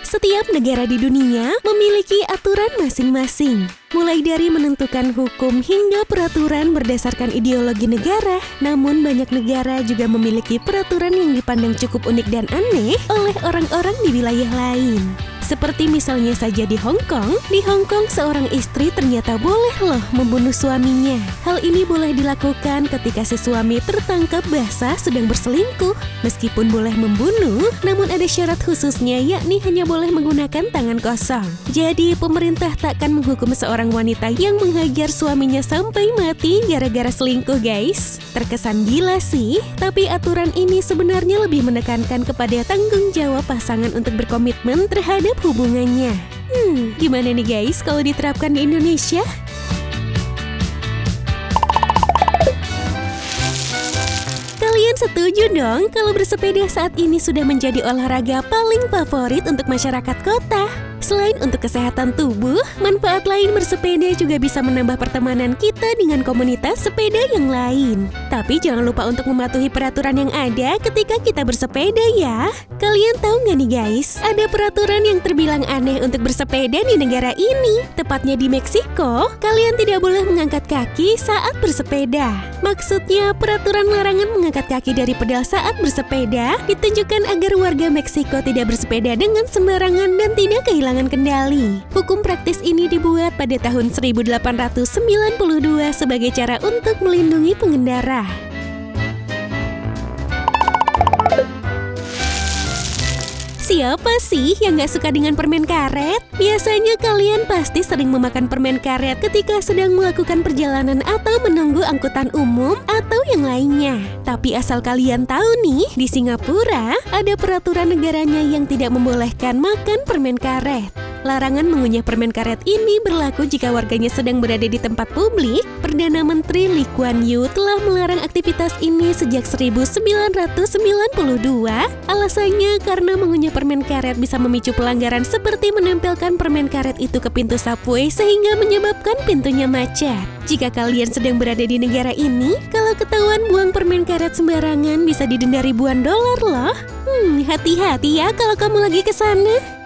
Setiap negara di dunia memiliki aturan masing-masing. Mulai dari menentukan hukum hingga peraturan berdasarkan ideologi negara. Namun banyak negara juga memiliki peraturan yang dipandang cukup unik dan aneh oleh orang-orang di wilayah lain. Seperti misalnya saja di Hong Kong. Di Hong Kong seorang istri ternyata boleh loh membunuh suaminya. Hal ini boleh dilakukan ketika si suami tertangkap basah sedang berselingkuh. Meskipun boleh membunuh, namun ada syarat khususnya, yakni hanya boleh menggunakan tangan kosong. Jadi pemerintah takkan menghukum seorang wanita yang menghajar suaminya sampai mati gara-gara selingkuh, guys. Terkesan gila sih, tapi aturan ini sebenarnya lebih menekankan kepada tanggung jawab pasangan untuk berkomitmen terhadap hubungannya. Gimana nih guys kalau diterapkan di Indonesia? Kalian setuju dong kalau bersepeda saat ini sudah menjadi olahraga paling favorit untuk masyarakat kota? Selain untuk kesehatan tubuh, manfaat lain bersepeda juga bisa menambah pertemanan kita dengan komunitas sepeda yang lain. Tapi jangan lupa untuk mematuhi peraturan yang ada ketika kita bersepeda ya. Kalian tahu nggak nih guys, ada peraturan yang terbilang aneh untuk bersepeda di negara ini. Tepatnya di Meksiko, kalian tidak boleh mengangkat kaki saat bersepeda. Maksudnya, peraturan larangan mengangkat kaki dari pedal saat bersepeda ditujukan agar warga Meksiko tidak bersepeda dengan sembarangan dan tidak kehilangan kendali. Hukum praktis ini dibuat pada tahun 1892 sebagai cara untuk melindungi pengendara. Siapa sih yang gak suka dengan permen karet? Biasanya kalian pasti sering memakan permen karet ketika sedang melakukan perjalanan atau menunggu angkutan umum atau yang lainnya. Tapi asal kalian tahu nih, di Singapura ada peraturan negaranya yang tidak membolehkan makan permen karet. Larangan mengunyah permen karet ini berlaku jika warganya sedang berada di tempat publik. Perdana Menteri Lee Kuan Yew telah melarang aktivitas ini sejak 1992. Alasannya karena mengunyah permen karet bisa memicu pelanggaran seperti menempelkan permen karet itu ke pintu subway sehingga menyebabkan pintunya macet. Jika kalian sedang berada di negara ini, kalau ketahuan buang permen karet sembarangan bisa didenda ribuan dolar loh. Hati-hati ya kalau kamu lagi ke sana.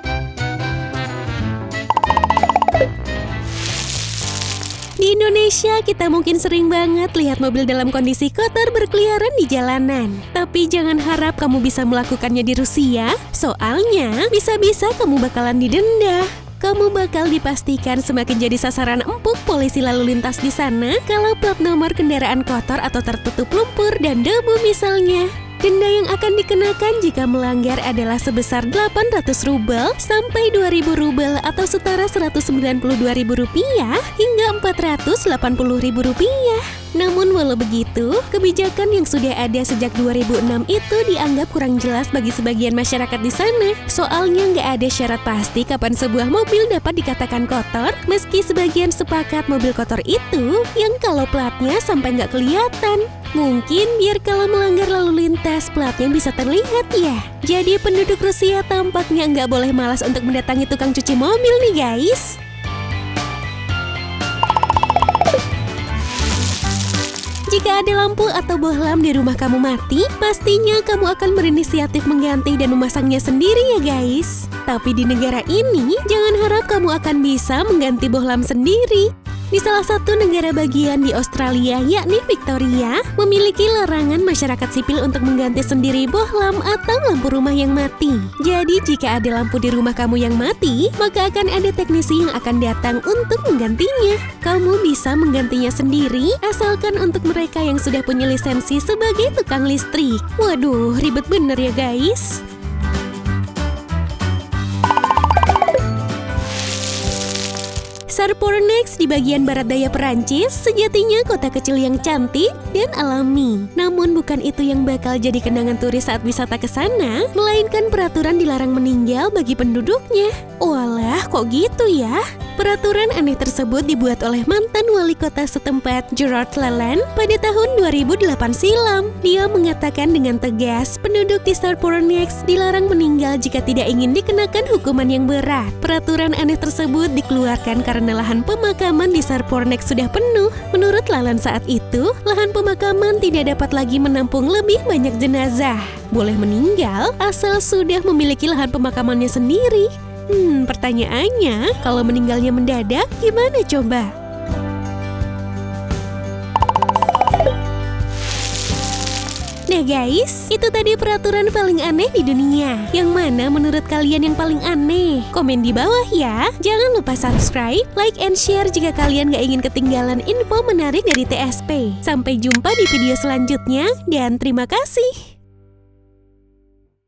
Di Indonesia, kita mungkin sering banget lihat mobil dalam kondisi kotor berkeliaran di jalanan. Tapi jangan harap kamu bisa melakukannya di Rusia, soalnya bisa-bisa kamu bakalan didenda. Kamu bakal dipastikan semakin jadi sasaran empuk polisi lalu lintas di sana kalau plat nomor kendaraan kotor atau tertutup lumpur dan debu misalnya. Denda yang akan dikenakan jika melanggar adalah sebesar 800 rubel sampai 2.000 rubel atau setara Rp192.000 hingga Rp480.000. Namun walau begitu, kebijakan yang sudah ada sejak 2006 itu dianggap kurang jelas bagi sebagian masyarakat di sana. Soalnya nggak ada syarat pasti kapan sebuah mobil dapat dikatakan kotor, meski sebagian sepakat mobil kotor itu yang kalau platnya sampai nggak kelihatan. Mungkin biar kalau melanggar lalu lintas platnya bisa terlihat ya. Jadi penduduk Rusia tampaknya nggak boleh malas untuk mendatangi tukang cuci mobil nih guys. Jika ada lampu atau bohlam di rumah kamu mati, pastinya kamu akan berinisiatif mengganti dan memasangnya sendiri ya guys. Tapi di negara ini, jangan harap kamu akan bisa mengganti bohlam sendiri. Di salah satu negara bagian di Australia, yakni Victoria, memiliki larangan masyarakat sipil untuk mengganti sendiri bohlam atau lampu rumah yang mati. Jadi jika ada lampu di rumah kamu yang mati, maka akan ada teknisi yang akan datang untuk menggantinya. Kamu bisa menggantinya sendiri, asalkan untuk mereka yang sudah punya lisensi sebagai tukang listrik. Waduh, ribet bener ya guys. Sarpornex di bagian barat daya Perancis sejatinya kota kecil yang cantik dan alami. Namun bukan itu yang bakal jadi kenangan turis saat wisata ke sana, melainkan peraturan dilarang meninggal bagi penduduknya. Walah, kok gitu ya? Peraturan aneh tersebut dibuat oleh mantan wali kota setempat Gerard Lalande pada tahun 2008 silam. Dia mengatakan dengan tegas, penduduk di Sarpornex dilarang meninggal jika tidak ingin dikenakan hukuman yang berat. Peraturan aneh tersebut dikeluarkan karena lahan pemakaman di Sarpornex sudah penuh. Menurut Lalande saat itu, lahan pemakaman tidak dapat lagi menampung lebih banyak jenazah. Boleh meninggal asal sudah memiliki lahan pemakamannya sendiri. Pertanyaannya, kalau meninggalnya mendadak, gimana coba? Nah guys, itu tadi peraturan paling aneh di dunia. Yang mana menurut kalian yang paling aneh? Komen di bawah ya. Jangan lupa subscribe, like, and share jika kalian gak ingin ketinggalan info menarik dari TSP. Sampai jumpa di video selanjutnya, dan terima kasih.